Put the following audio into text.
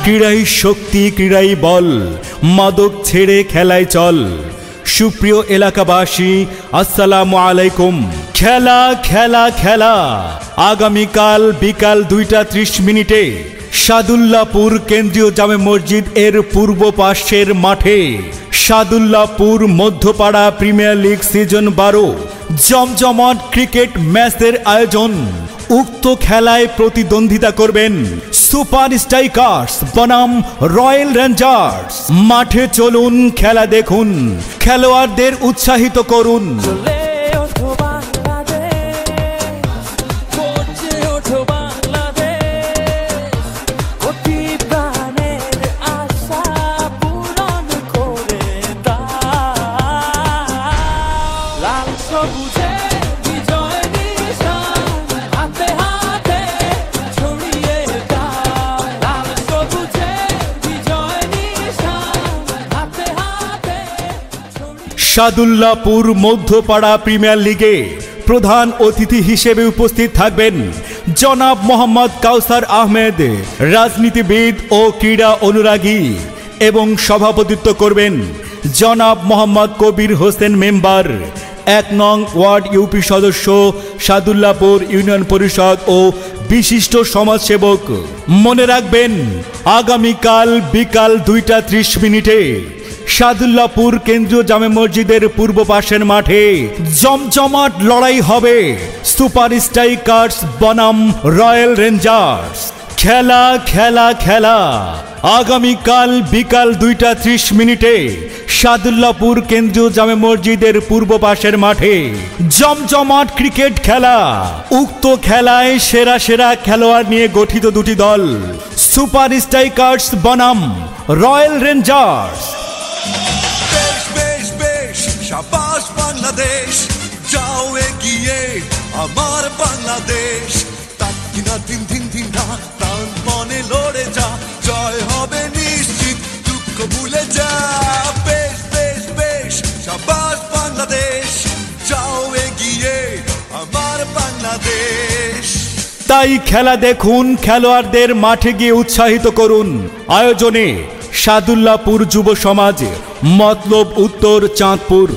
ক্রীড়াই শক্তি, ক্রীড়াই বল, মাদক ছেড়ে খেলায় চল। সুপ্রিয় এলাকাবাসী, আসসালামু আলাইকুম। খেলা খেলা খেলা আগামীকাল বিকাল 2:30 সাদুল্লাপুর কেন্দ্রীয় জামে মসজিদ এর পূর্ব পাশের মাঠে Sadullapur Madhyapara premier league season 12 জমজমাট ক্রিকেট ম্যাচের আয়োজন। উক্ত খেলায় প্রতিদ্বন্দ্বিতা করবেন সুপার স্ট্রাইকার্স বনাম রয়্যাল রেঞ্জার্স। মাঠে চলুন, খেলা দেখুন, খেলোয়াড়দের উৎসাহিত করুন। সাদুল্লাপুর মধ্যপাড়া প্রিমিয়ার লিগে প্রধান অতিথি হিসেবে উপস্থিত থাকবেন জনাব মোহাম্মদ কাউসার আহমেদ, রাজনীতিবিদ ও ক্রীড়া অনুরাগী, এবং সভাপতিত্ব করবেন জনাব মোহাম্মদ কবির হোসেন, মেম্বার 1 নং ওয়ার্ড ইউপি সদস্য, সাদুল্লাপুর ইউনিয়ন পরিষদ ও বিশিষ্ট সমাজসেবক। মনে রাখবেন, আগামীকাল বিকাল 2:30 সাদুল্লাপুর কেন্দ্রীয় জামে মসজিদের পূর্ব পাশের মাঠে জমজমাট লড়াই হবে সুপার স্ট্রাইকার্স বনাম রয়্যাল রেঞ্জার্স। খেলা খেলা খেলা আগামীকাল বিকাল 2:30 সাদুল্লাপুর কেন্দ্রীয় জামে মসজিদের পূর্ব পাশের মাঠে জমজমাট ক্রিকেট খেলা। উক্ত খেলায় সেরা সেরা খেলোয়াড় নিয়ে গঠিত দুটি দল, সুপার স্ট্রাইকার্স বনাম রয়্যাল রেঞ্জার্স। শাবাশ বাংলাদেশ, যাও এগিয়ে আমার বাংলাদেশ। তাকিনা দিন দিন দিন না, প্রাণপণে লড়ে যা, জয় হবে নিশ্চিত, দুঃখ ভুলে যা। বেশ বেশ বেশ, শাবাশ বাংলাদেশ, যাও এগিয়ে আমার বাংলাদেশ। তাই খেলা দেখুন, খেলোয়াড়দের মাঠে গিয়ে উৎসাহিত করুন। আয়োজনে সাদুল্লাপুর যুব সমাজ, মতলব উত্তর, চাঁদপুর।